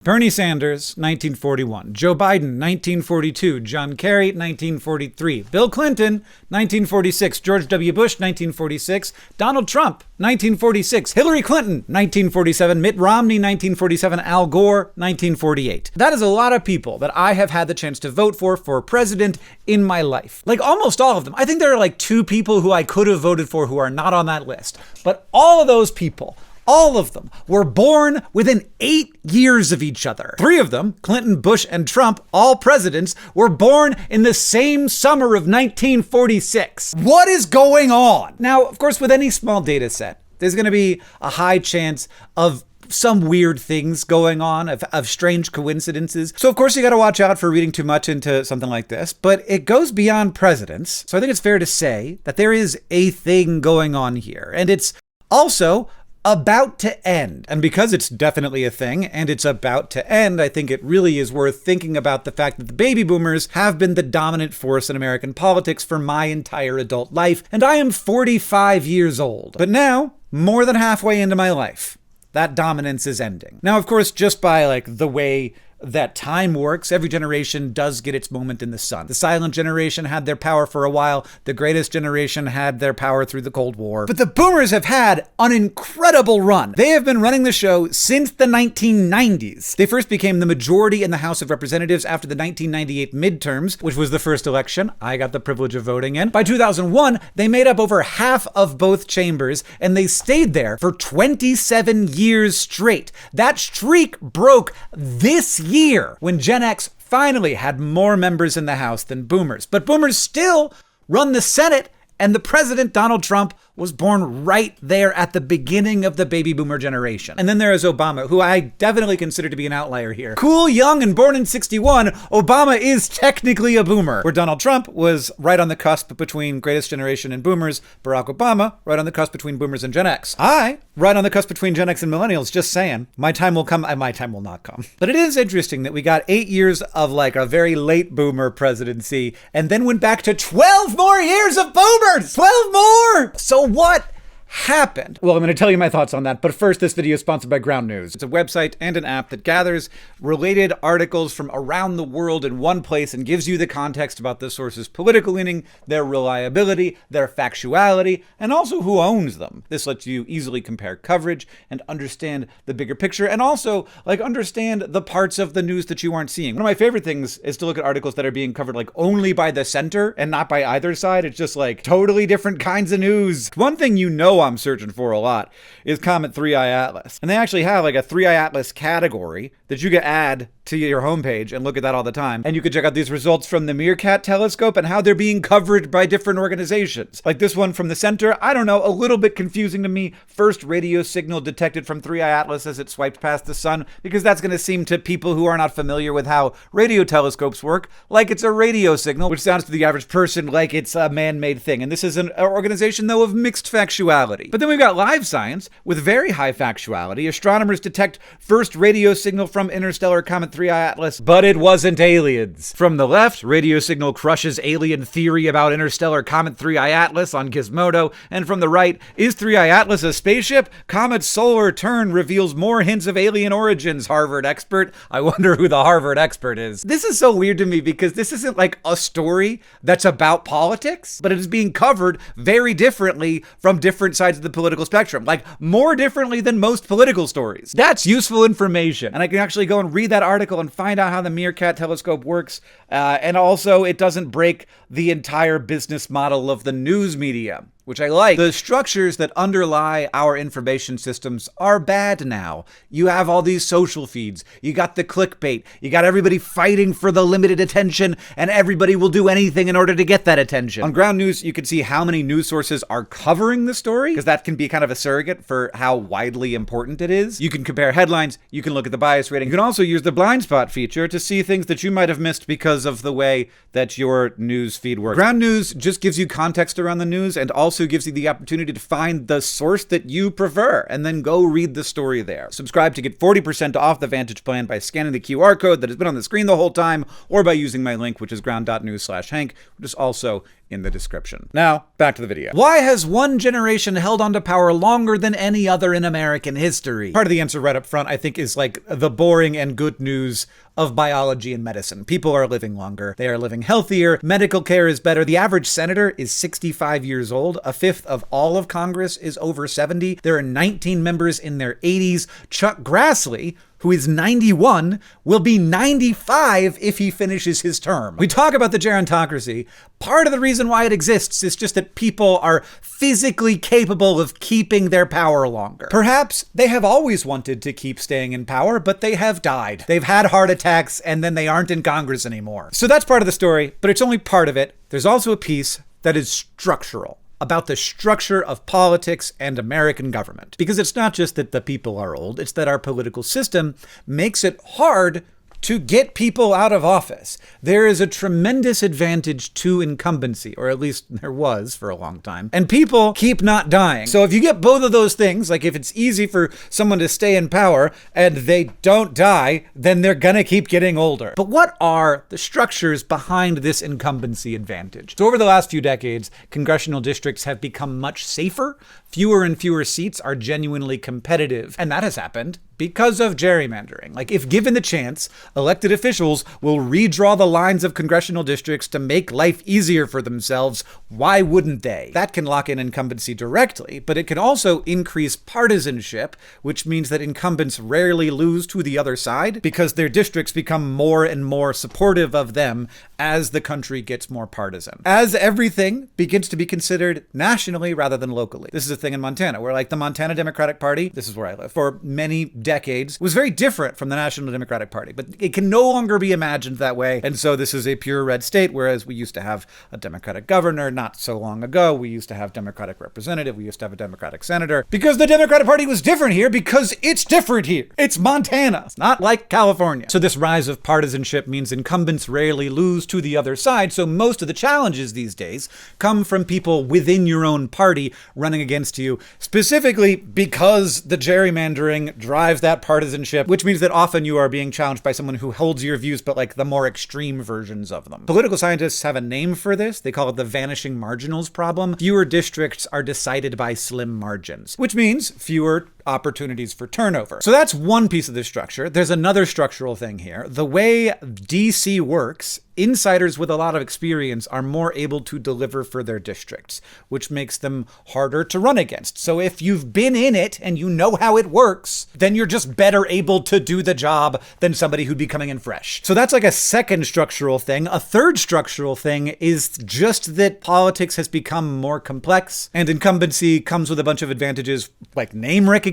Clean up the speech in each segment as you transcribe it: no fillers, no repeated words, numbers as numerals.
Bernie Sanders, 1941. Joe Biden, 1942. John Kerry, 1943. Bill Clinton, 1946. George W. Bush, 1946. Donald Trump, 1946. Hillary Clinton, 1947. Mitt Romney, 1947. Al Gore, 1948. That is a lot of people that I have had the chance to vote for president in my life. Like almost all of them. I think there are like 2 people who I could have voted for who are not on that list. But all of those people, all of them were born within 8 years of each other. 3 of them, Clinton, Bush, and Trump, all presidents, were born in the same summer of 1946. What is going on? Now, of course, with any small data set, there's going to be a high chance of some weird things going on, of strange coincidences. So of course you got to watch out for reading too much into something like this, but it goes beyond presidents. So I think it's fair to say that there is a thing going on here, and it's also about to end. And because it's definitely a thing and it's about to end, I think it really is worth thinking about the fact that the baby boomers have been the dominant force in American politics for my entire adult life. And I am 45 years old. But now, more than halfway into my life, that dominance is ending. Now, of course, just by like the way that time works, every generation does get its moment in the sun. The silent generation had their power for a while. The greatest generation had their power through the Cold War. But the boomers have had an incredible run. They have been running the show since the 1990s. They first became the majority in the House of Representatives after the 1998 midterms, which was the first election I got the privilege of voting in. By 2001, they made up over half of both chambers, and they stayed there for 27 years straight. That streak broke this year when Gen X finally had more members in the House than boomers. But boomers still run the Senate, and the president, Donald Trump, was born right there at the beginning of the baby boomer generation. And then there is Obama, who I definitely consider to be an outlier here. Cool, young, and born in 61, Obama is technically a boomer. Where Donald Trump was right on the cusp between greatest generation and boomers, Barack Obama, right on the cusp between boomers and Gen X. I, right on the cusp between Gen X and millennials, just saying. My time will come, my time will not come. But it is interesting that we got 8 years of like a very late boomer presidency, and then went back to 12 more years of boomers! 12 more! So what happened? Well, I'm going to tell you my thoughts on that, but first, this video is sponsored by Ground News. It's a website and an app that gathers related articles from around the world in one place and gives you the context about the source's political leaning, their reliability, their factuality, and also who owns them. This lets you easily compare coverage and understand the bigger picture, and also like understand the parts of the news that you aren't seeing. One of my favorite things is to look at articles that are being covered like only by the center and not by either side. It's just like totally different kinds of news. One thing you know I'm searching for a lot is Comet 3i Atlas. And they actually have like a 3i Atlas category that you can add to your homepage and look at that all the time. And you can check out these results from the Meerkat telescope and how they're being covered by different organizations. Like this one from the center, I don't know, a little bit confusing to me. First radio signal detected from 3i Atlas as it swiped past the sun, because that's going to seem to people who are not familiar with how radio telescopes work like it's a radio signal, which sounds to the average person like it's a man-made thing. And this is an organization, though, of mixed factuality. But then we've got Live Science with very high factuality. Astronomers detect first radio signal from interstellar comet 3i Atlas, but it wasn't aliens. From the left, radio signal crushes alien theory about interstellar comet 3i Atlas on Gizmodo. And from the right, is 3i Atlas a spaceship? Comet's solar turn reveals more hints of alien origins, Harvard expert. I wonder who the Harvard expert is. This is so weird to me because this isn't like a story that's about politics, but it is being covered very differently from different sides of the political spectrum, like more differently than most political stories. That's useful information. And I can actually go and read that article and find out how the Meerkat telescope works. And also, it doesn't break the entire business model of the news media, which I like. The structures that underlie our information systems are bad now. You have all these social feeds. You got the clickbait. You got everybody fighting for the limited attention, and everybody will do anything in order to get that attention. On Ground News, you can see how many news sources are covering the story, because that can be kind of a surrogate for how widely important it is. You can compare headlines. You can look at the bias rating. You can also use the blind spot feature to see things that you might have missed because of the way that your news feed works. Ground News just gives you context around the news and also gives you the opportunity to find the source that you prefer and then go read the story there. Subscribe to get 40% off the Vantage plan by scanning the QR code that has been on the screen the whole time, or by using my link, which is ground.news/Hank, which is also in the description. Now, back to the video. Why has one generation held on to power longer than any other in American history? Part of the answer right up front, I think, is like the boring and good news of biology and medicine. People are living longer. They are living healthier. Medical care is better. The average senator is 65 years old. A fifth of all of Congress is over 70. There are 19 members in their 80s. Chuck Grassley, who is 91, will be 95 if he finishes his term. We talk about the gerontocracy. Part of the reason why it exists is just that people are physically capable of keeping their power longer. Perhaps they have always wanted to keep staying in power, but they have died. They've had heart attacks, and then they aren't in Congress anymore. So that's part of the story, but it's only part of it. There's also a piece that is structural, about the structure of politics and American government. Because it's not just that the people are old, it's that our political system makes it hard to get people out of office. There is a tremendous advantage to incumbency, or at least there was for a long time, and people keep not dying. So if you get both of those things, like if it's easy for someone to stay in power and they don't die, then they're gonna keep getting older. But what are the structures behind this incumbency advantage? So over the last few decades, congressional districts have become much safer. Fewer and fewer seats are genuinely competitive, and that has happened because of gerrymandering. Like, if given the chance, elected officials will redraw the lines of congressional districts to make life easier for themselves. Why wouldn't they? That can lock in incumbency directly, but it can also increase partisanship, which means that incumbents rarely lose to the other side because their districts become more and more supportive of them as the country gets more partisan. As everything begins to be considered nationally rather than locally. This is a thing in Montana, where like the Montana Democratic Party, this is where I live, for many decades was very different from the National Democratic Party, but it can no longer be imagined that way. And so this is a pure red state, whereas we used to have a Democratic governor not so long ago. We used to have Democratic representative. We used to have a Democratic senator, because the Democratic Party was different here, because it's different here. It's Montana. It's not like California. So this rise of partisanship means incumbents rarely lose to the other side. So most of the challenges these days come from people within your own party running against you, specifically because the gerrymandering drives that partisanship, which means that often you are being challenged by someone who holds your views, but like the more extreme versions of them. Political scientists have a name for this. They call it the vanishing marginals problem. Fewer districts are decided by slim margins, which means fewer opportunities for turnover. So that's one piece of the structure. There's another structural thing here. The way DC works, insiders with a lot of experience are more able to deliver for their districts, which makes them harder to run against. So if you've been in it and you know how it works, then you're just better able to do the job than somebody who'd be coming in fresh. So that's like a second structural thing. A third structural thing is just that politics has become more complex, and incumbency comes with a bunch of advantages, like name recognition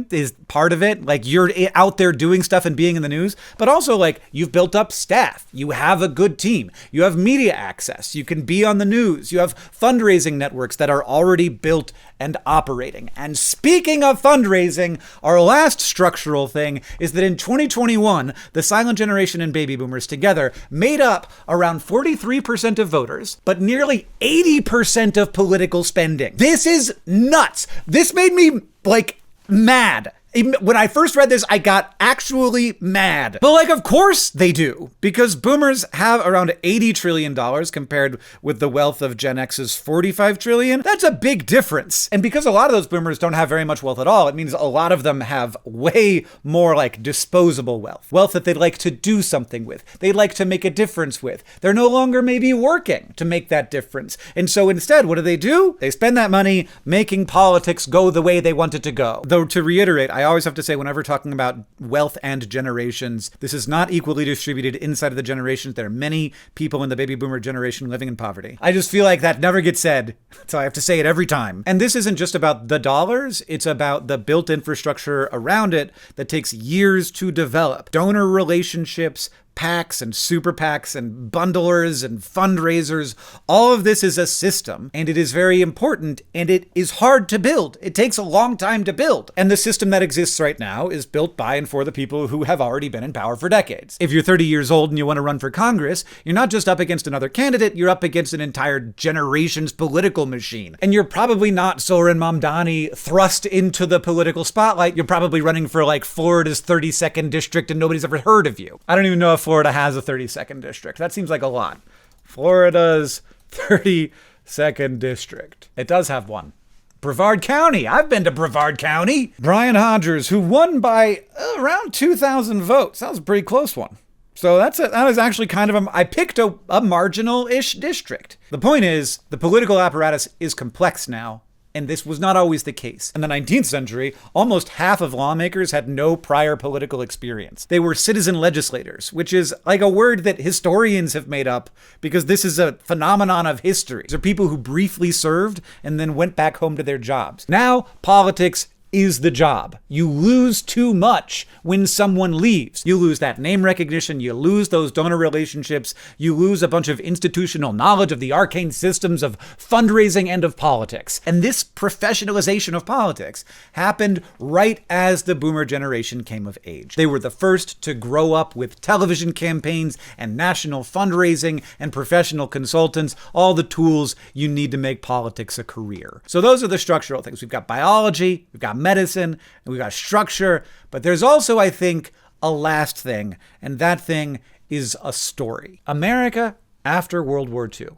is part of it. Like, you're out there doing stuff and being in the news, but also like you've built up staff. You have a good team. You have media access. You can be on the news. You have fundraising networks that are already built and operating. And speaking of fundraising, our last structural thing is that in 2021, the silent generation and baby boomers together made up around 43% of voters, but nearly 80% of political spending. This is nuts. This made me like mad. When I first read this, I got actually mad. But like, of course they do, because boomers have around $80 trillion compared with the wealth of Gen X's $45 trillion. That's a big difference. And because a lot of those boomers don't have very much wealth at all, it means a lot of them have way more like disposable wealth. Wealth that they'd like to do something with. They'd like to make a difference with. They're no longer maybe working to make that difference. And so instead, what do? They spend that money making politics go the way they want it to go. Though, to reiterate, I always have to say, whenever talking about wealth and generations, this is not equally distributed inside of the generations. There are many people in the baby boomer generation living in poverty. I just feel like that never gets said, so I have to say it every time. And this isn't just about the dollars, it's about the built infrastructure around it that takes years to develop. Donor relationships, PACs and super PACs and bundlers and fundraisers. All of this is a system, and it is very important, and it is hard to build. It takes a long time to build. And the system that exists right now is built by and for the people who have already been in power for decades. If you're 30 years old and you want to run for Congress, you're not just up against another candidate, you're up against an entire generation's political machine. And you're probably not Soren Mamdani thrust into the political spotlight. You're probably running for like Florida's 32nd district and nobody's ever heard of you. I don't even know if Florida has a 32nd district. That seems like a lot. Florida's 32nd district. It does have one. Brevard County. I've been to Brevard County. Brian Hodgers, who won by around 2,000 votes. That was a pretty close one. So that was actually kind of I picked a marginal-ish district. The point is, the political apparatus is complex now, and this was not always the case. In the 19th century, almost half of lawmakers had no prior political experience. They were citizen legislators, which is like a word that historians have made up because this is a phenomenon of history. These are people who briefly served and then went back home to their jobs. Now, politics is the job. You lose too much when someone leaves. You lose that name recognition, you lose those donor relationships, you lose a bunch of institutional knowledge of the arcane systems of fundraising and of politics. And this professionalization of politics happened right as the boomer generation came of age. They were the first to grow up with television campaigns and national fundraising and professional consultants, all the tools you need to make politics a career. So those are the structural things. We've got biology, we've got medicine, and we've got structure, but there's also, I think, a last thing, and that thing is a story. America, after World War II,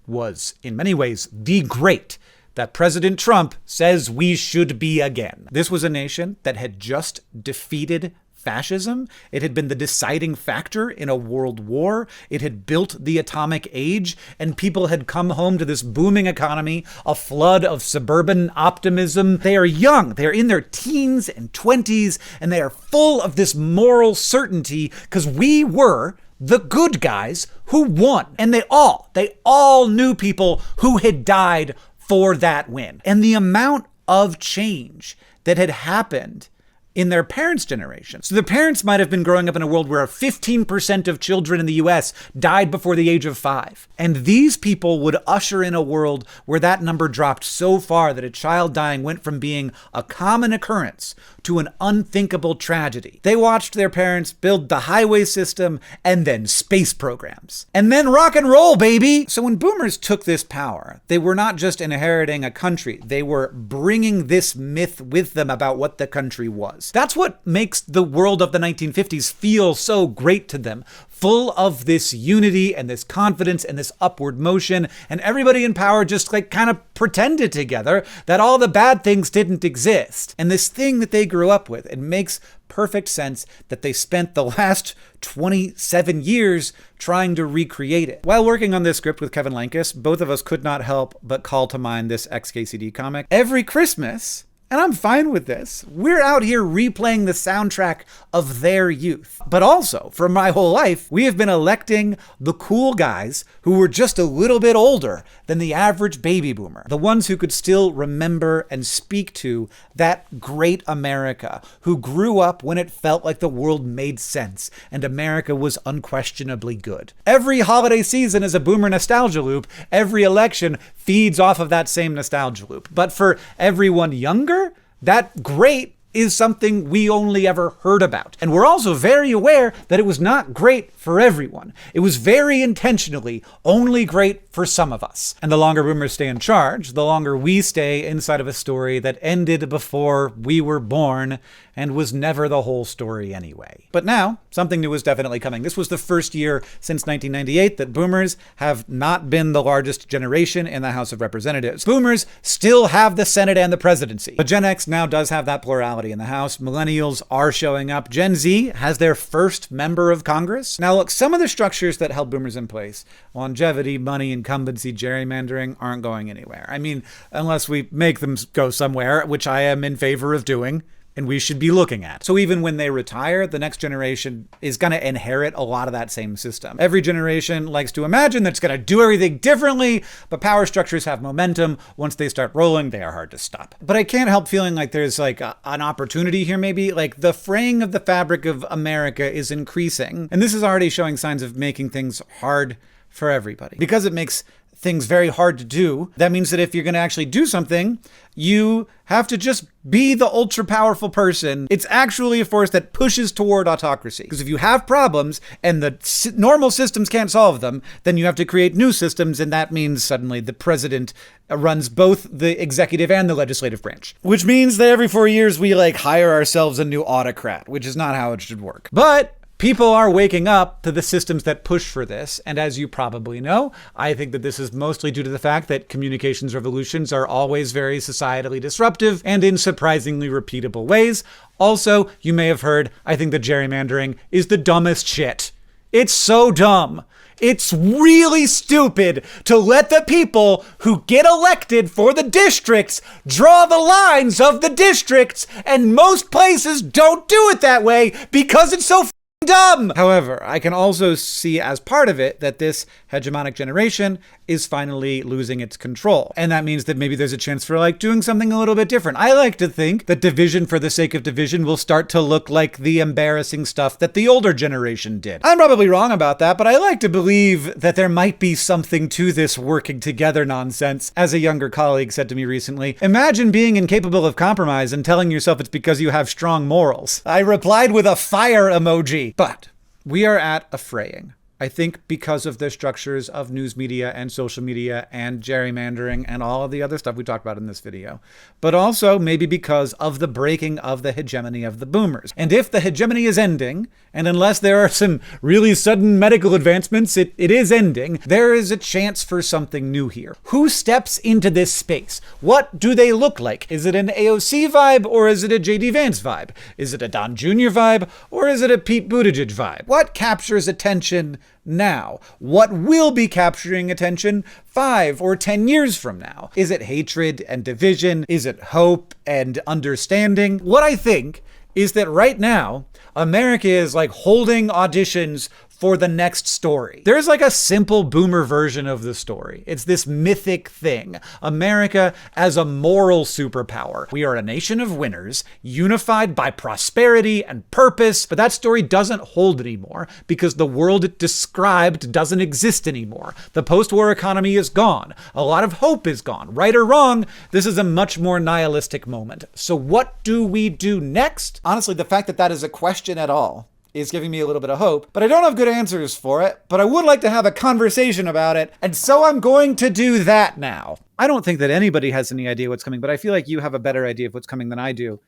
was, in many ways, the great that President Trump says we should be again. This was a nation that had just defeated fascism. It had been the deciding factor in a world war. It had built the atomic age, and people had come home to this booming economy, a flood of suburban optimism. They are young. They are in their teens and 20s, and they are full of this moral certainty because we were the good guys who won. And they all knew people who had died for that win. And the amount of change that had happened in their parents' generation. So their parents might have been growing up in a world where 15% of children in the US died before the age of 5. And these people would usher in a world where that number dropped so far that a child dying went from being a common occurrence to an unthinkable tragedy. They watched their parents build the highway system and then space programs. And then rock and roll, baby! So when boomers took this power, they were not just inheriting a country, they were bringing this myth with them about what the country was. That's what makes the world of the 1950s feel so great to them. Full of this unity and this confidence and this upward motion, and everybody in power just kind of pretended together that all the bad things didn't exist. And this thing that they grew up with, it makes perfect sense that they spent the last 27 years trying to recreate it. While working on this script with Kevin Lankes, both of us could not help but call to mind this XKCD comic. Every Christmas, and I'm fine with this, we're out here replaying the soundtrack of their youth. But also, for my whole life, we have been electing the cool guys who were just a little bit older than the average baby boomer. The ones who could still remember and speak to that great America, who grew up when it felt like the world made sense and America was unquestionably good. Every holiday season is a boomer nostalgia loop. Every election feeds off of that same nostalgia loop. But for everyone younger, that great is something we only ever heard about. And we're also very aware that it was not great for everyone. It was very intentionally only great for some of us. And the longer boomers stay in charge, the longer we stay inside of a story that ended before we were born and was never the whole story anyway. But now, something new is definitely coming. This was the first year since 1998 that boomers have not been the largest generation in the House of Representatives. Boomers still have the Senate and the presidency. But Gen X now does have that plurality in the House. Millennials are showing up. Gen Z has their first member of Congress. Now look, some of the structures that held boomers in place, longevity, money, incumbency, gerrymandering, aren't going anywhere. I mean, unless we make them go somewhere, which I am in favor of doing, and we should be looking at. So even when they retire, the next generation is going to inherit a lot of that same system. Every generation likes to imagine that it's going to do everything differently, but power structures have momentum. Once they start rolling, they are hard to stop. But I can't help feeling like there's an opportunity here maybe. Like the fraying of the fabric of America is increasing. And this is already showing signs of making things hard for everybody. Because it makes things very hard to do, that means that if you're going to actually do something, you have to just be the ultra powerful person. It's actually a force that pushes toward autocracy. Because if you have problems and the normal systems can't solve them, then you have to create new systems, and that means suddenly the president runs both the executive and the legislative branch. Which means that every 4 years we hire ourselves a new autocrat, which is not how it should work. But People are waking up to the systems that push for this. And as you probably know, I think that this is mostly due to the fact that communications revolutions are always very societally disruptive and in surprisingly repeatable ways. Also, you may have heard, I think that gerrymandering is the dumbest shit. It's so dumb. It's really stupid to let the people who get elected for the districts draw the lines of the districts, and most places don't do it that way because it's so dumb. However, I can also see as part of it that this hegemonic generation is finally losing its control. And that means that maybe there's a chance for like doing something a little bit different. I like to think that division for the sake of division will start to look like the embarrassing stuff that the older generation did. I'm probably wrong about that, but I like to believe that there might be something to this working together nonsense. As a younger colleague said to me recently, imagine being incapable of compromise and telling yourself it's because you have strong morals. I replied with a fire emoji. But we are at a fraying. I think because of the structures of news media and social media and gerrymandering and all of the other stuff we talked about in this video, but also maybe because of the breaking of the hegemony of the boomers. And if the hegemony is ending, and unless there are some really sudden medical advancements, it is ending, there is a chance for something new here. Who steps into this space? What do they look like? Is it an AOC vibe or is it a JD Vance vibe? Is it a Don Jr. vibe or is it a Pete Buttigieg vibe? What captures attention now? What will be capturing attention 5 or 10 years from now? Is it hatred and division? Is it hope and understanding? What I think is that right now, America is like holding auditions for the next story. There's like a simple boomer version of the story. It's this mythic thing. America as a moral superpower. We are a nation of winners, unified by prosperity and purpose, but that story doesn't hold anymore because the world it described doesn't exist anymore. The post-war economy is gone. A lot of hope is gone. Right or wrong, this is a much more nihilistic moment. So what do we do next? Honestly, the fact that that is a question at all is giving me a little bit of hope, but I don't have good answers for it, but I would like to have a conversation about it, and so I'm going to do that now. I don't think that anybody has any idea what's coming, but I feel like you have a better idea of what's coming than I do.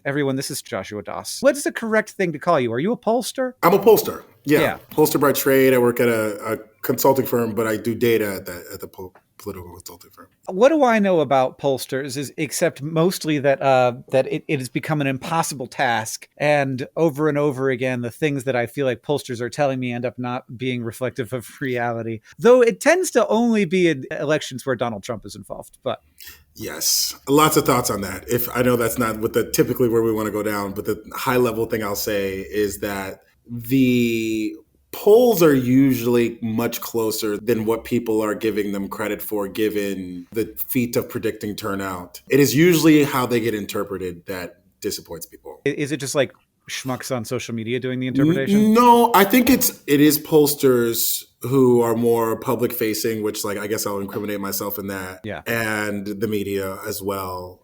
Everyone, this is Joshua Doss. What's the correct thing to call you? Are you a pollster? I'm a pollster. Yeah. Pollster by trade. I work at a consulting firm, but I do data at the political consulting firm. What do I know about pollsters is except mostly that it has become an impossible task, and over again the things that I feel like pollsters are telling me end up not being reflective of reality. Though it tends to only be in elections where Donald Trump is involved. But yes, lots of thoughts on that. If I know that's not what typically where we want to go down, but the high level thing I'll say is that the polls are usually much closer than what people are giving them credit for, given the feat of predicting turnout. It is usually how they get interpreted that disappoints people. Is it just like schmucks on social media doing the interpretation? No, I think it is pollsters who are more public facing, which like I guess I'll incriminate myself in that. Yeah. And the media as well.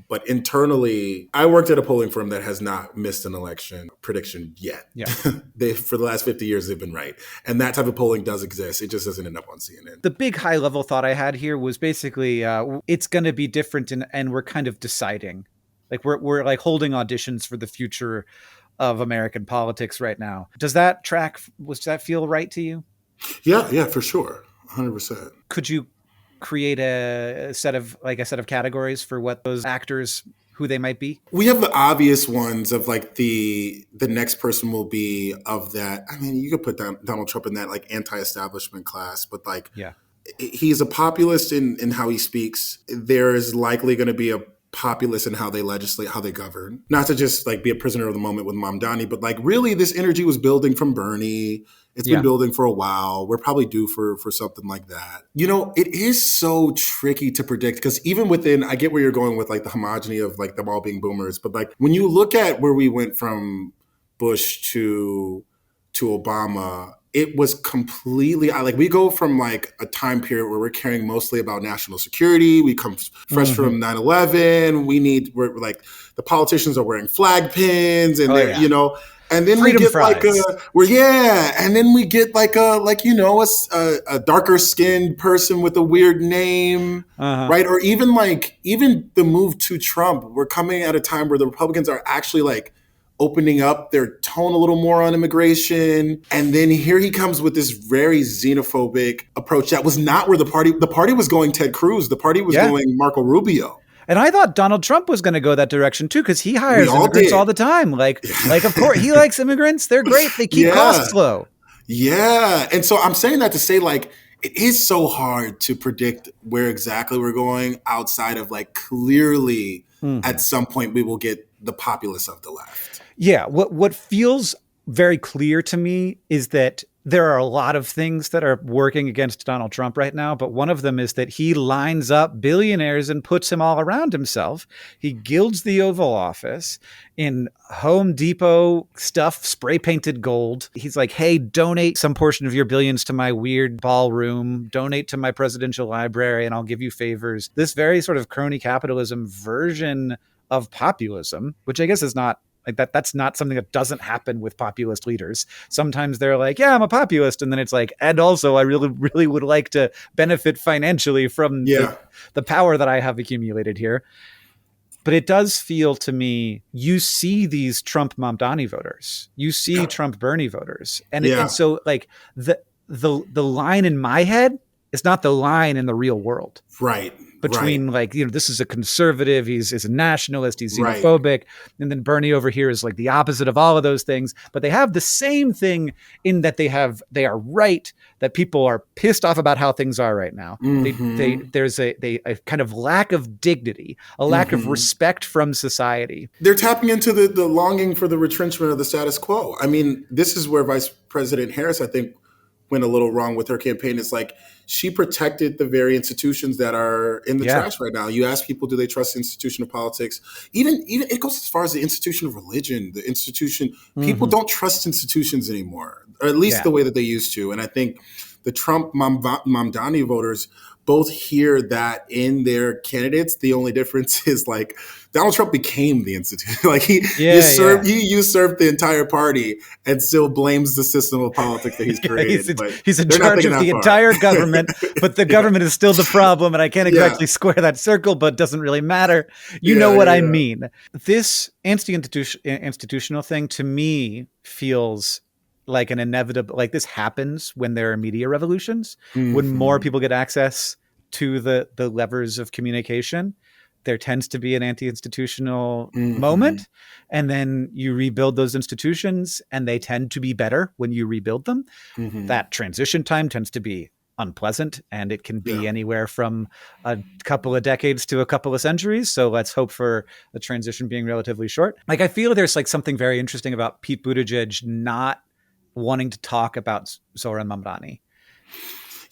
But internally, I worked at a polling firm that has not missed an election prediction yet. Yeah. For the last 50 years, they've been right. And that type of polling does exist. It just doesn't end up on CNN. The big high level thought I had here was basically it's going to be different and we're kind of deciding. Like we're like holding auditions for the future of American politics right now. Does that track? Does that feel right to you? Yeah, for sure. 100%. Could you create a set of categories for what those actors, who they might be? We have the obvious ones of like the next person will be of that. I mean, you could put Donald Trump in that like anti-establishment class, but like, yeah, he's a populist in how he speaks. There is likely going to be a populist in how they legislate, how they govern. Not to just like be a prisoner of the moment with Mamdani, but like really this energy was building from Bernie. It's been building for a while. We're probably due for something like that. You know, it is so tricky to predict because even within, I get where you're going with like the homogeny of like them all being boomers, but like when you look at where we went from Bush to Obama, it was completely like we go from like a time period where we're caring mostly about national security. We come fresh from 9/11. We're like the politicians are wearing flag pins and you know. And then Freedom we get fries. and then we get a darker skinned person with a weird name, right? Or even the move to Trump. We're coming at a time where the Republicans are actually like opening up their tone a little more on immigration. And then here he comes with this very xenophobic approach that was not where the party was going Ted Cruz. The party was going Marco Rubio. And I thought Donald Trump was going to go that direction too, because he hires all immigrants did. all the time. Like of course, he likes immigrants. They're great. They keep costs low. Yeah. And so I'm saying that to say, like, it is so hard to predict where exactly we're going outside of, like, clearly at some point we will get the populace of the left. Yeah. What feels very clear to me is that there are a lot of things that are working against Donald Trump right now, but one of them is that he lines up billionaires and puts them all around himself. He gilds the Oval Office in Home Depot stuff, spray painted gold. He's like, hey, donate some portion of your billions to my weird ballroom, donate to my presidential library, and I'll give you favors. This very sort of crony capitalism version of populism, which I guess is not like that's not something that doesn't happen with populist leaders. Sometimes they're like, yeah, I'm a populist. And then it's like, and also I really, really would like to benefit financially from the power that I have accumulated here. But it does feel to me, you see these Trump Mamdani voters, you see Trump Bernie voters. And so like the line in my head is not the line in the real world. Right. Between like, this is a conservative, he's a nationalist, he's xenophobic. And then Bernie over here is like the opposite of all of those things. But they have the same thing in that they are right, that people are pissed off about how things are right now. There's a kind of lack of dignity, a lack of respect from society. They're tapping into the longing for the retrenchment of the status quo. I mean, this is where Vice President Harris, I think, went a little wrong with her campaign. It's like she protected the very institutions that are in the trash right now. You ask people, do they trust the institution of politics? Even it goes as far as the institution of religion, the institution. People don't trust institutions anymore, or at least the way that they used to. And I think the Trump Mamdani voters both hear that in their candidates. The only difference is like Donald Trump became the institution. Like he usurped the entire party and still blames the system of politics that he's created. He's in charge of the entire government, but the government is still the problem. And I can't exactly square that circle, but it doesn't really matter. You know what I mean? This institutional thing to me feels like an inevitable, like this happens when there are media revolutions, when more people get access to the levers of communication. There tends to be an anti-institutional moment, and then you rebuild those institutions and they tend to be better when you rebuild them. That transition time tends to be unpleasant, and it can be anywhere from a couple of decades to a couple of centuries. So let's hope for the transition being relatively short. Like, I feel there's like something very interesting about Pete Buttigieg not wanting to talk about Zoran Mamdani.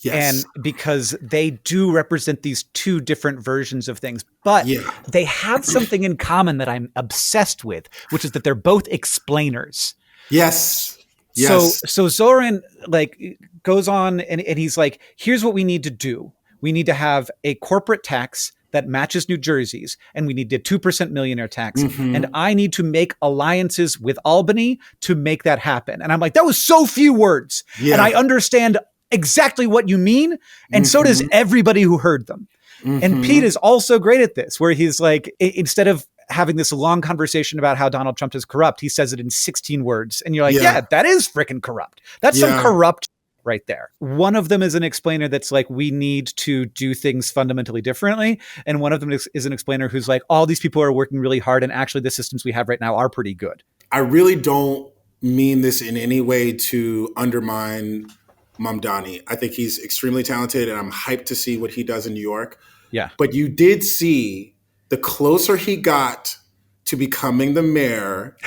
Yes. And because they do represent these two different versions of things, but they have something in common that I'm obsessed with, which is that they're both explainers. Yes. So Zoran like goes on and he's like, here's what we need to do. We need to have a corporate tax that matches New Jersey's, and we need a 2% millionaire tax. And I need to make alliances with Albany to make that happen. And I'm like, that was so few words. And I understand exactly what you mean. And so does everybody who heard them. And Pete is also great at this, where he's like, instead of having this long conversation about how Donald Trump is corrupt, he says it in 16 words. And you're like, yeah that is freaking corrupt. That's some corrupt right there. One of them is an explainer that's like, we need to do things fundamentally differently. And one of them is an explainer who's like, all these people are working really hard, and actually the systems we have right now are pretty good. I really don't mean this in any way to undermine Mamdani. I think he's extremely talented, and I'm hyped to see what he does in New York. Yeah. But you did see the closer he got to becoming the mayor,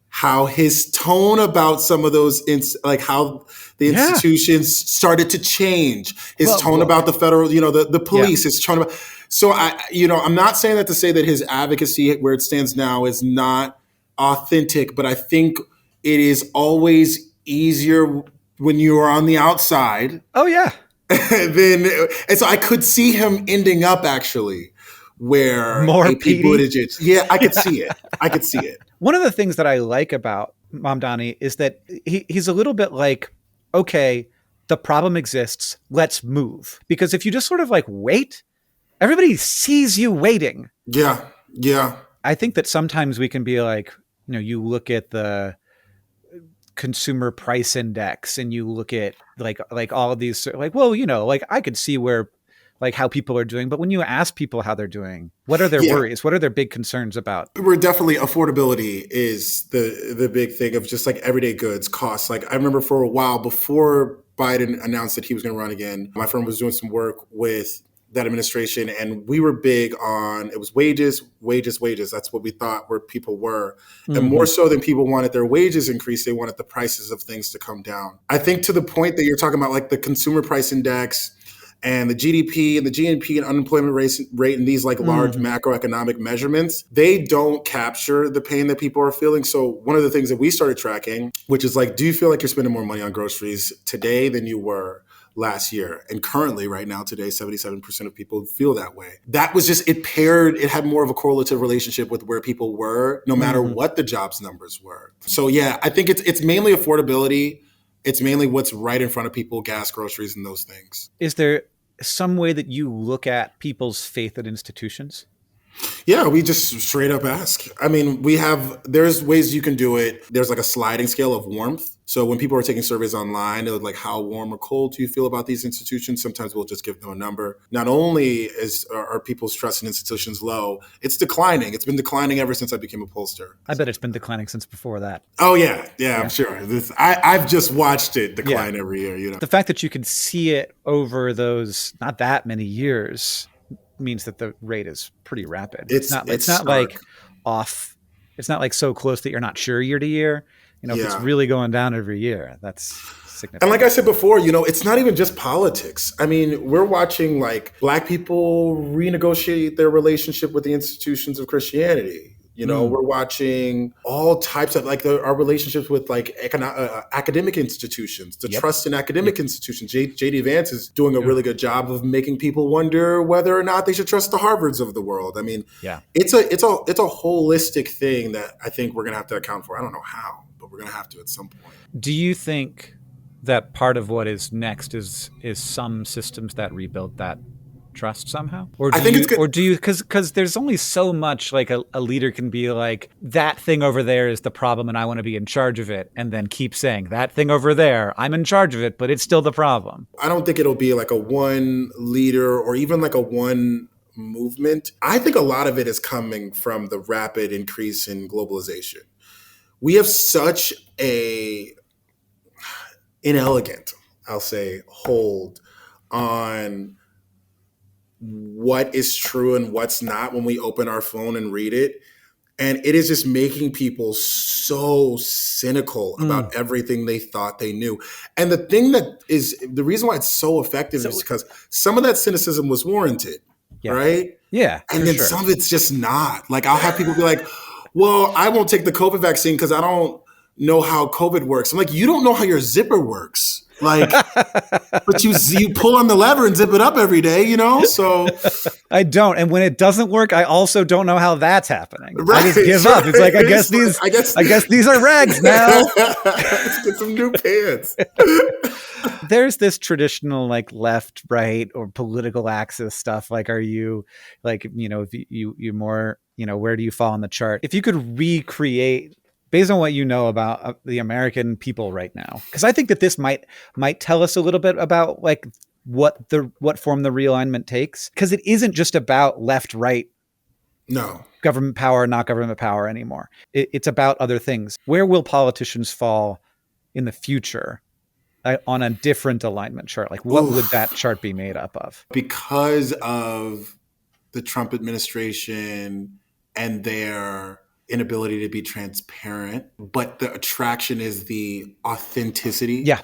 how his tone about some of those, like how the institutions started to change. His tone about the federal, the police, his tone about. So I'm not saying that to say that his advocacy where it stands now is not authentic, but I think it is always easier when you are on the outside. Oh yeah. And so I could see him ending up actually where more Pete Buttigieg. Yeah, I could see it. I could see it. One of the things that I like about Mamdani is that he's a little bit like, okay, the problem exists, let's move. Because if you just sort of like wait, everybody sees you waiting. Yeah. I think that sometimes we can be like, You look at the consumer price index and you look at like all of these, like, well, like I could see where like how people are doing, but when you ask people how they're doing, what are their Yeah, worries, what are their big concerns about? we're definitely affordability is the big thing of just like everyday goods costs. Like I remember for a while before Biden announced that he was going to run again, my firm was doing some work with that administration, and we were big on it was wages, wages, wages. That's what we thought where people were, and more Mm-hmm. so than people wanted their wages increased, they wanted the prices of things to come down. I think to the point that you're talking about, like the consumer price index and the GDP and the GNP and unemployment rate and these like large Mm-hmm. macroeconomic measurements, they don't capture the pain that people are feeling. So one of the things that we started tracking, which is like, do you feel like you're spending more money on groceries today than you were last year? And currently right now today, 77% of people feel that way. That was just, it had more of a correlative relationship with where people were, no matter Mm-hmm. what the jobs numbers were. So yeah, I think it's mainly affordability. It's mainly what's right in front of people, gas, groceries, and those things. Is there some way that you look at people's faith in institutions? Yeah, we just straight up ask. I mean, there's ways you can do it. There's like a sliding scale of warmth. So when people are taking surveys online, they're like, how warm or cold do you feel about these institutions? Sometimes we'll just give them a number. Not only are people's trust in institutions low, it's declining. It's been declining ever since I became a pollster. I bet it's been declining since before that. Oh yeah, yeah, I'm Yeah. sure. I've just watched it Yeah. decline every year. The fact that you can see it over those not that many years means that the rate is pretty rapid. It's It's not like stark. off. It's not like so close that you're not sure year to year. If it's Yeah. really going down every year, that's And like I significant. said before, it's not even just politics. I mean, we're watching like Black people renegotiate their relationship with the institutions of Christianity. Mm. We're watching all types of like our relationships with like academic institutions, the Yep. trust in Yep. academic institutions. JD Vance is doing a Yeah. really good job of making people wonder whether or not they should trust the Harvards of the world. I mean, Yeah. it's a holistic thing that I think we're gonna have to account for. I don't know how, but we're gonna have to at some point. Do you think that part of what is next is some systems that rebuild that trust somehow, or I do think it's you good. or do you because there's only so much like a leader can be like, that thing over there is the problem and I want to be in charge of it, and then keep saying that thing over there, I'm in charge of it, but it's still the problem. I don't think it'll be like a one leader or even like a one movement. I think a lot of it is coming from the rapid increase in globalization. We have such a inelegant, I'll say, hold on what is true and what's not when we open our phone and read it. And it is just making people so cynical Mm. about everything they thought they knew. And the thing that is the reason why it's so effective is So because some of that cynicism was warranted, yeah, right? yeah, And for then sure. some of it's just not. Like I'll have people be like, well, I won't take the COVID vaccine because I don't know how COVID works. I'm like, you don't know how your zipper works. Like, but you pull on the lever and zip it up every day. So I don't, and when it doesn't work, I also don't know how that's happening. I right, just give right. up. It's like, I guess these are rags now. Let's get some new pants. There's this traditional like left, right, or political axis stuff. Like, are you like, if you more, where do you fall on the chart? If you could recreate based on what you know about the American people right now, because I think that this might tell us a little bit about like what form the realignment takes, because it isn't just about left, right, No. government power, not government power anymore. It's about other things. Where will politicians fall in the future on a different alignment chart? Like, what would that Oof. chart be made up of? Because of the Trump administration and their inability to be transparent, but the attraction is the authenticity. Yeah.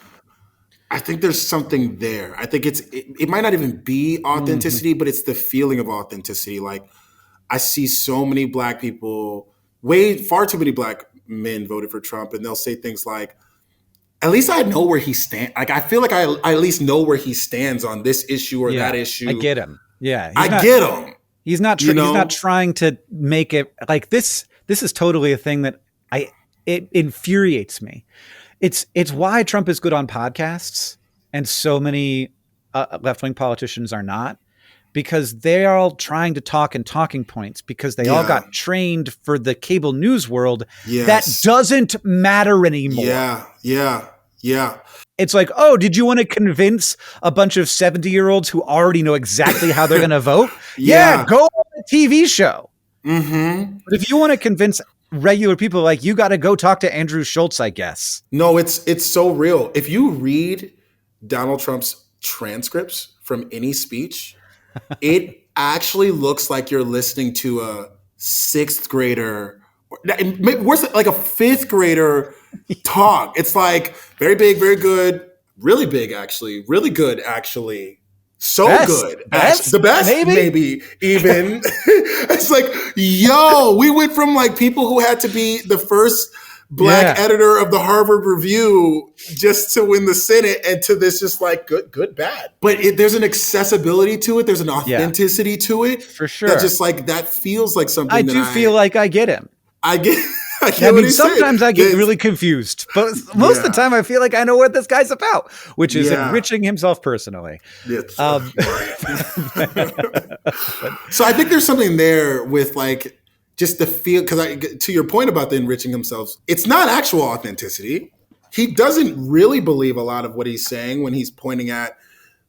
I think there's something there. I think it might not even be authenticity, but it's the feeling of authenticity. Like I see so many Black people, far too many Black men voted for Trump, and they'll say things like, at least I know where he stands. Like I feel like I at least know where he stands on this issue or that Yeah. issue. I get him. Yeah. I get him. He's not You he's not know? trying to make it like this. This is totally a thing that it infuriates me. It's why Trump is good on podcasts and so many left-wing politicians are not, because they're all trying to talk in talking points because they all got trained for the cable news world. That doesn't matter anymore. Yeah. It's like, oh, did you want to convince a bunch of 70-year-olds who already know exactly how they're going to vote? Yeah, go on a TV show. Mm-hmm. But if you want to convince regular people, like, you got to go talk to Andrew Schultz, I guess. No, it's so real. If you read Donald Trump's transcripts from any speech, it actually looks like you're listening to a sixth grader, worse, like a fifth grader talk. It's like very big, very good, really big, actually, really good, actually. So good. The best, maybe even. It's like, yo, we went from like people who had to be the first Black editor of the Harvard Review just to win the Senate, and to this just like good, bad. But there's an accessibility to it. There's an authenticity to it. For sure. That just like, that feels like something I feel like I get him. I get I mean, sometimes I get really confused, but most of the time I feel like I know what this guy's about, which is enriching himself personally. So I think there's something there with like just the feel, because to your point about the enriching himself, it's not actual authenticity. He doesn't really believe a lot of what he's saying when he's pointing at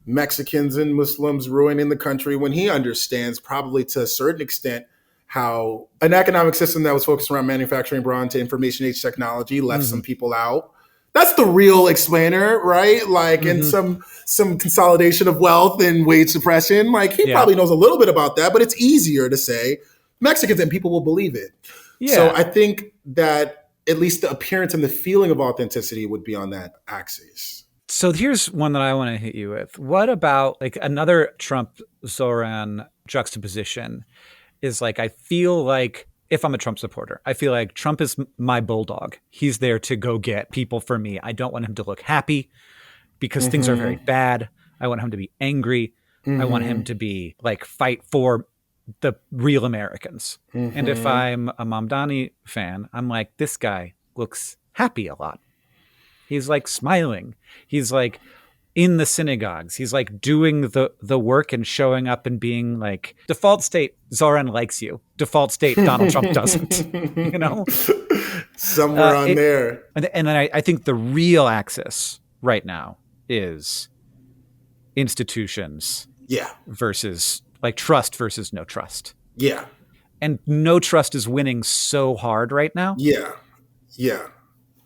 Mexicans and Muslims ruining the country, when he understands probably to a certain extent how an economic system that was focused around manufacturing brought into information age technology left some people out. That's the real explainer, right? Like, and some consolidation of wealth and wage suppression. Like, he probably knows a little bit about that, but it's easier to say Mexicans and people will believe it. Yeah. So I think that at least the appearance and the feeling of authenticity would be on that axis. So here's one that I want to hit you with. What about like another Trump-Zoran juxtaposition? Is like, I feel like if I'm a Trump supporter, I feel like Trump is my bulldog. He's there to go get people for me. I don't want him to look happy because things are very bad. I want him to be angry. I want him to be like, fight for the real Americans. And if I'm a Mamdani fan, I'm like, this guy looks happy a lot. He's like smiling. He's like in the synagogues. He's like doing the work and showing up and being like, default state, Zoran likes you. Default state, Donald Trump doesn't. You know? Somewhere on there. And then I think the real axis right now is institutions versus like trust versus no trust. Yeah. And no trust is winning so hard right now. Yeah.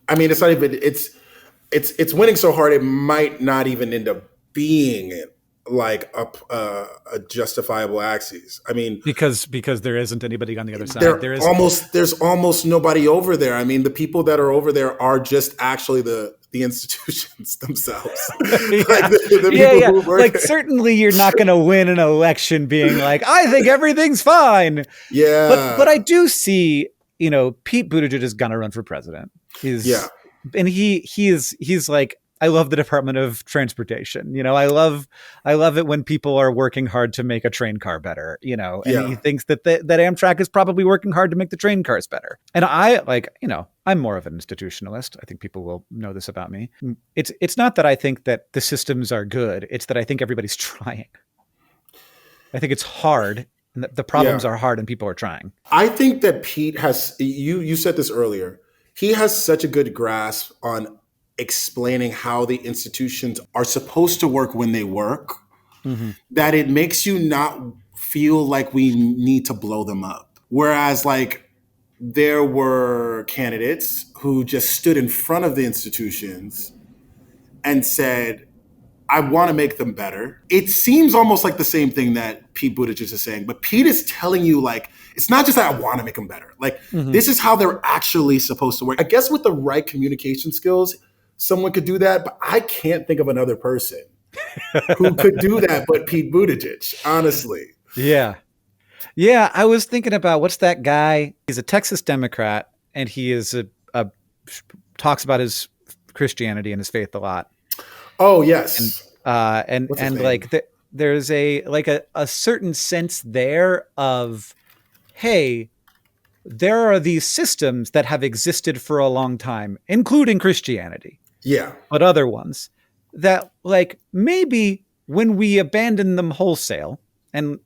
I mean, it's not even, it's winning so hard, it might not even end up being like a justifiable axis. I mean, because there isn't anybody on the other side. There's almost nobody over there. I mean, the people that are over there are just actually the institutions themselves. Like the people who work like there. Certainly you're not going to win an election being like, I think everything's fine. Yeah. But I do see, Pete Buttigieg is going to run for president. And he's like, I love the Department of Transportation. I love it when people are working hard to make a train car better, and he thinks that Amtrak is probably working hard to make the train cars better. And I'm more of an institutionalist. I think people will know this about me. It's not that I think that the systems are good. It's that I think everybody's trying. I think it's hard. And the problems are hard and people are trying. I think that Pete has, you said this earlier, he has such a good grasp on explaining how the institutions are supposed to work when they work, that it makes you not feel like we need to blow them up. Whereas like there were candidates who just stood in front of the institutions and said, I want to make them better. It seems almost like the same thing that Pete Buttigieg is saying, but Pete is telling you like, it's not just that I want to make them better. Like this is how they're actually supposed to work. I guess with the right communication skills, someone could do that, but I can't think of another person who could do that but Pete Buttigieg, honestly. Yeah. Yeah, I was thinking about what's that guy? He's a Texas Democrat and he is talks about his Christianity and his faith a lot. Oh, yes. And like there's a certain sense there of, hey, there are these systems that have existed for a long time, including Christianity. Yeah. But other ones that like maybe when we abandon them wholesale And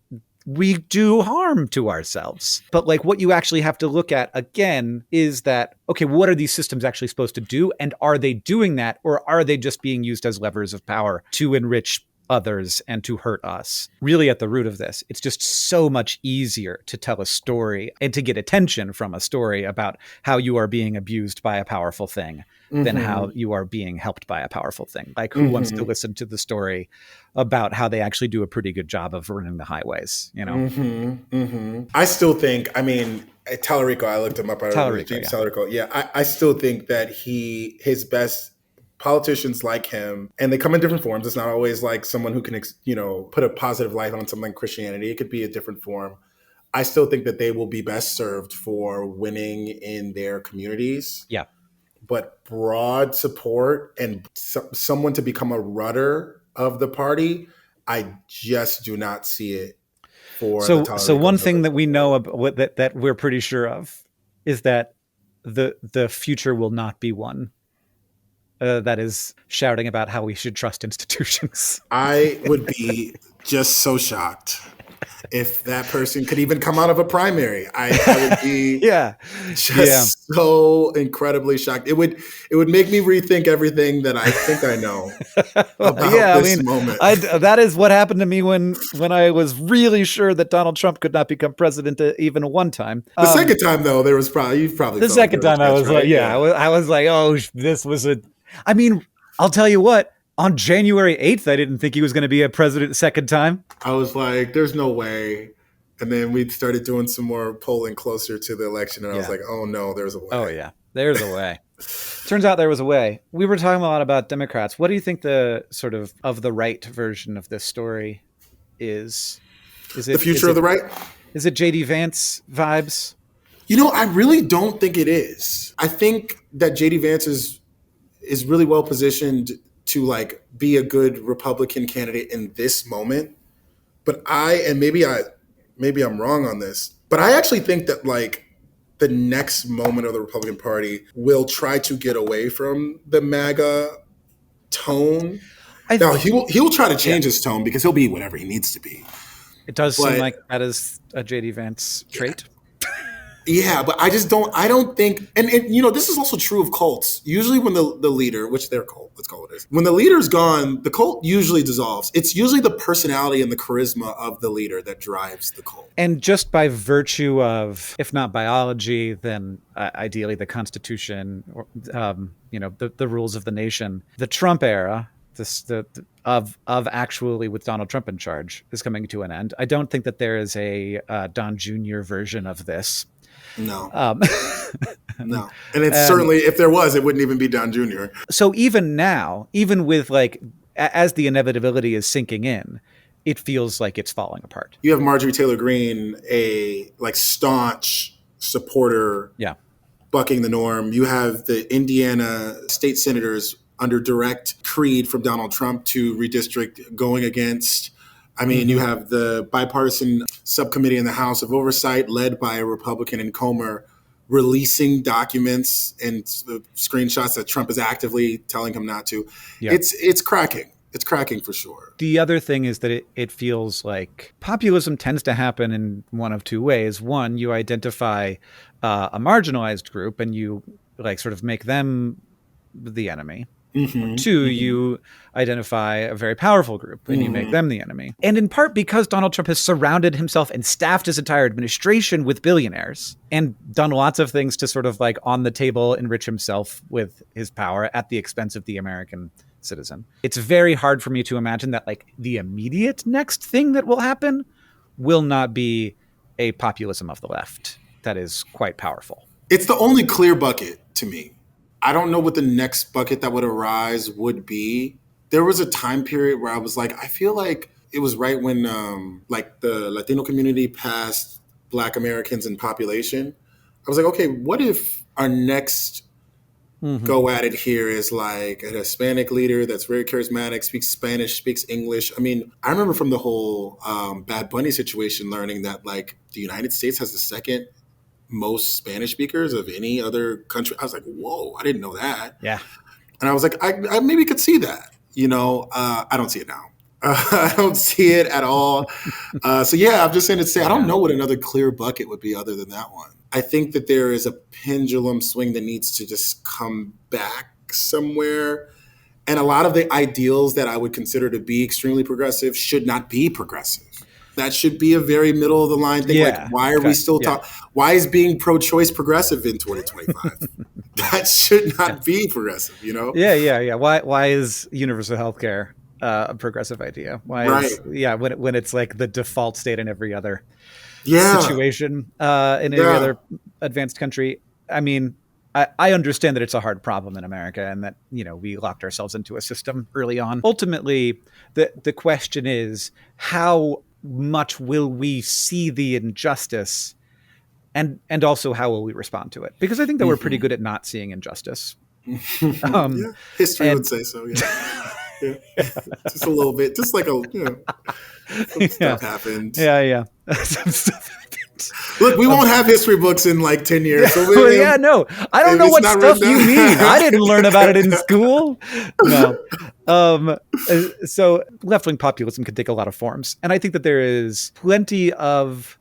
we do harm to ourselves. But like what you actually have to look at again is that, okay, what are these systems actually supposed to do? And are they doing that? Or are they just being used as levers of power to enrich others and to hurt us? Really at the root of this, it's just so much easier to tell a story and to get attention from a story about how you are being abused by a powerful thing than how you are being helped by a powerful thing. Like who wants to listen to the story about how they actually do a pretty good job of running the highways, you know? I still think, I mean, Tallarico, I looked him up. James Tallarico. Yeah, I still think that his best politicians like him, and they come in different forms. It's not always like someone who can, put a positive light on something like Christianity. It could be a different form. I still think that they will be best served for winning in their communities. Yeah. But broad support and someone to become a rudder of the party, I just do not see it for the Tallarico. So one thing that we know about that we're pretty sure of is that the future will not be one that is shouting about how we should trust institutions. I would be just so shocked if that person could even come out of a primary. I would be so incredibly shocked. It would make me rethink everything that I think I know about this moment. That is what happened to me when I was really sure that Donald Trump could not become president even one time. The second time, though, there was probably the second time I was like, I was like, oh, this was I mean, I'll tell you what. On January 8th, I didn't think he was going to be a president second time. I was like, there's no way. And then we started doing some more polling closer to the election. And I was like, oh, no, there's a way. Oh, yeah, there's a way. Turns out there was a way. We were talking a lot about Democrats. What do you think the sort of the right version of this story is? Is it the future of the right? Is it J.D. Vance vibes? I really don't think it is. I think that J.D. Vance is really well positioned to like be a good Republican candidate in this moment. But maybe I'm wrong on this, but I actually think that like the next moment of the Republican Party will try to get away from the MAGA tone. Now he will try to change his tone because he'll be whatever he needs to be. It does seem like that is a J.D. Vance trait. Yeah, but I don't think, and this is also true of cults. Usually when the leader, which they're cult, let's call it this, when the leader's gone, the cult usually dissolves. It's usually the personality and the charisma of the leader that drives the cult. And just by virtue of, if not biology, then ideally the Constitution, or, the rules of the nation, the Trump era, of actually with Donald Trump in charge is coming to an end. I don't think that there is a Don Jr. version of this. No. No. And it's certainly, if there was, it wouldn't even be Don Jr. So even now, even with like, as the inevitability is sinking in, it feels like it's falling apart. You have Marjorie Taylor Greene, a like staunch supporter, bucking the norm. You have the Indiana state senators under direct creed from Donald Trump to redistrict going against. I mean, you have the bipartisan subcommittee in the House of Oversight led by a Republican in Comer releasing documents and screenshots that Trump is actively telling him not to. Yeah. It's cracking. It's cracking for sure. The other thing is that it feels like populism tends to happen in one of two ways. One, you identify a marginalized group and you like sort of make them the enemy. Two, you identify a very powerful group and you make them the enemy. And in part because Donald Trump has surrounded himself and staffed his entire administration with billionaires and done lots of things to sort of like on the table enrich himself with his power at the expense of the American citizen. It's very hard for me to imagine that like the immediate next thing that will happen will not be a populism of the left that is quite powerful. It's the only clear bucket to me. I don't know what the next bucket that would arise would be. There was a time period where I was like, I feel like it was right when like the Latino community passed Black Americans in population. I was like, okay, what if our next go at it here is like a Hispanic leader that's very charismatic, speaks Spanish, speaks English. I mean, I remember from the whole Bad Bunny situation learning that like the United States has the second most Spanish speakers of any other country. I was like, whoa, I didn't know that. Yeah. And I was like, I maybe could see that. I don't see it now. I don't see it at all. So yeah, I'm just saying to say I don't Yeah. know what another clear bucket would be other than that one. I think that there is a pendulum swing that needs to just come back somewhere. And a lot of the ideals that I would consider to be extremely progressive should not be progressive. That should be a very middle of the line thing. Like, Yeah. why are we Okay. still Yeah. talking? Why is being pro-choice progressive in 2025? Yeah. That should Yeah. not be progressive, you know? Yeah. Yeah. Yeah. Why is universal healthcare a progressive idea? Why Right. is when it's like the default state in every other Yeah. situation in every Yeah. other advanced country? I mean, I understand that it's a hard problem in America and that, we locked ourselves into a system early on. Ultimately, the question is, how much will we see the injustice, and also how will we respond to it? Because I think that we're pretty good at not seeing injustice. Yeah. History would And say so. Yeah. Yeah. Just a little bit. Just like some yeah, stuff happened. yeah. Some stuff. Look, we won't have history books in like 10 years. So Well, yeah, no, I don't know it's what not written stuff you mean. I didn't learn about it in down. school. No. So left-wing populism can take a lot of forms. And I think that there is plenty of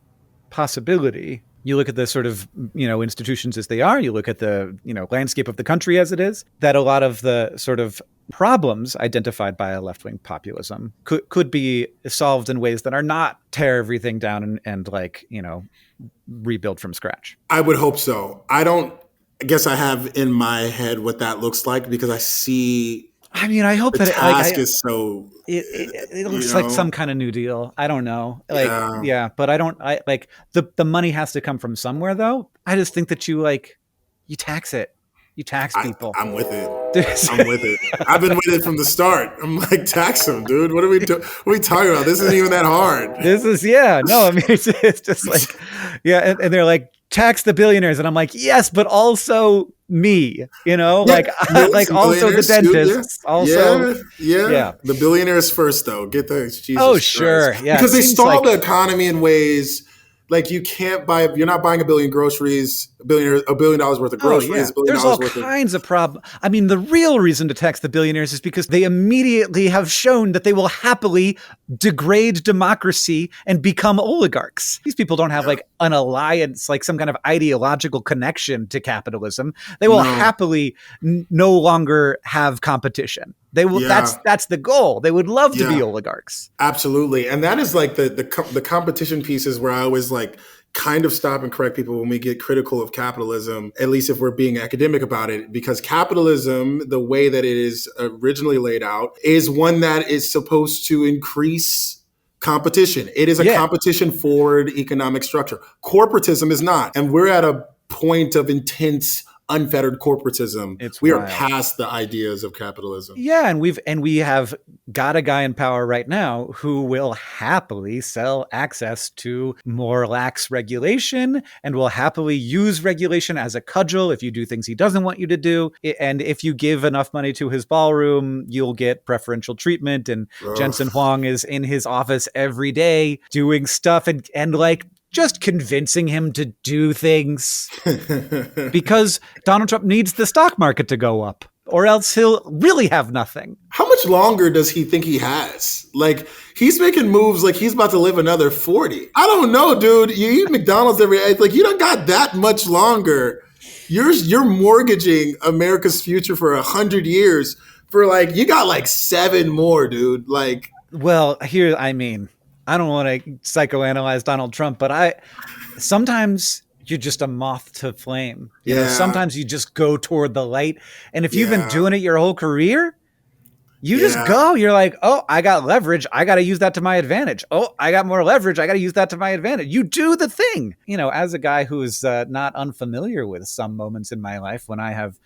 possibility. You look at the sort of, institutions as they are, you look at the, landscape of the country as it is, that a lot of the sort of problems identified by a left-wing populism could be solved in ways that are not tear everything down and like, rebuild from scratch. I would hope so. I guess I have in my head what that looks like because I see I mean, I hope the that task is so, it looks like some kind of New Deal. I don't know. yeah. But I like the money has to come from somewhere though. I just think that you tax it. You tax people. I'm with it. I'm with it. I've been with it from the start. I'm like, tax them, dude. What are we doing? What are we talking about? This isn't even that hard. This is, yeah. No, I mean, it's just like, yeah. And they're like, tax the billionaires. And I'm like, yes, but also me, like also the dentists. Yeah. Also, Yeah. The billionaires first, though. Get the Jesus oh, sure. Christ. Yeah. Because they stall the economy in ways. Like you're not buying a billion groceries, $1 billion worth of groceries, $1 billion There's all worth kinds of problems. I mean, the real reason to tax the billionaires is because they immediately have shown that they will happily degrade democracy and become oligarchs. These people don't have like an alliance, like some kind of ideological connection to capitalism. They will happily no longer have competition. They will. That's the goal. They would love to be oligarchs. Absolutely, and that is like the competition pieces where I always like kind of stop and correct people when we get critical of capitalism. At least if we're being academic about it, because capitalism, the way that it is originally laid out, is one that is supposed to increase competition. It is a competition forward economic structure. Corporatism is not, and we're at a point of intense unfettered corporatism. We are past the ideas of capitalism. Yeah, and we have got a guy in power right now who will happily sell access to more lax regulation and will happily use regulation as a cudgel if you do things he doesn't want you to do. And if you give enough money to his ballroom, you'll get preferential treatment. And Jensen Huang is in his office every day doing stuff and like just convincing him to do things because Donald Trump needs the stock market to go up or else he'll really have nothing. How much longer does he think he has? Like, he's making moves like he's about to live another 40. I don't know, dude. You eat McDonald's every day. Like, you don't got that much longer. You're mortgaging America's future for 100 years for like, you got like 7 more, dude. Like, well, here, I mean, I don't want to psychoanalyze Donald Trump, but sometimes you're just a moth to flame. You know, sometimes you just go toward the light. And if you've been doing it your whole career, you just go. You're like, oh, I got leverage. I got to use that to my advantage. Oh, I got more leverage. I got to use that to my advantage. You do the thing. You know, as a guy who's not unfamiliar with some moments in my life when I have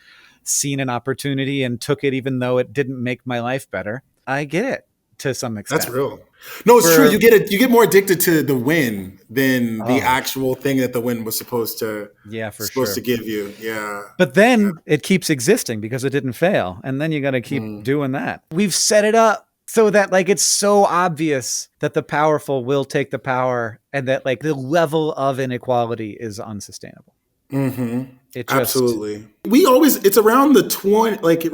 seen an opportunity and took it even though it didn't make my life better, I get it to some extent. That's real. No, it's true. You get more addicted to the win than the actual thing that the win was supposed to to give you. Yeah. But then it keeps existing because it didn't fail. And then you got to keep doing that. We've set it up so that like it's so obvious that the powerful will take the power and that like the level of inequality is unsustainable. Mm-hmm. It just, Absolutely. We always, it's around the 20, like,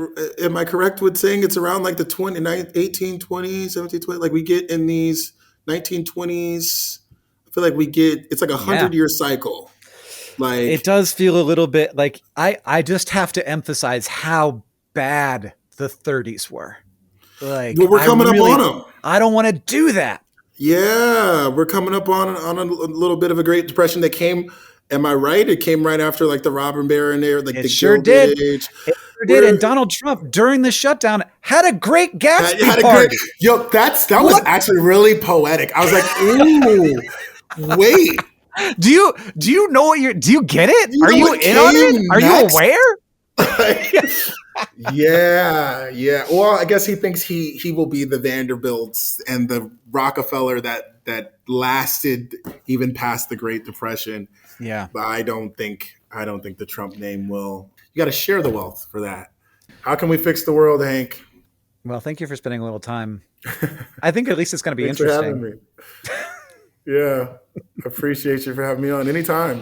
am I correct with saying it's around like the 1820s, 1720? Like we get in these 1920s, I feel like we get, it's like a yeah. 100-year cycle. It Like, does feel a little bit like I just have to emphasize how bad the 30s were. Like well, we're coming up on them. I don't want to do that. Yeah, we're coming up on a little bit of a Great Depression that came. Am I right? It came right after like the robber baron era, like It the sure Gilded did. Age. It sure did. We're And Donald Trump during the shutdown had a great Gatsby had a great. party. Yo, that was What? actually really poetic. I was like, ooh, wait. Do you know what do you get it? You Are know you what in on came it? Are you next? aware? Yeah. Well, I guess he thinks he will be the Vanderbilts and the Rockefeller that lasted even past the Great Depression. Yeah. But I don't think the Trump name will. You got to share the wealth for that. How can we fix the world, Hank? Well, thank you for spending a little time. I think at least it's going to be Thanks for having interesting. me. Yeah, appreciate you for having me on anytime.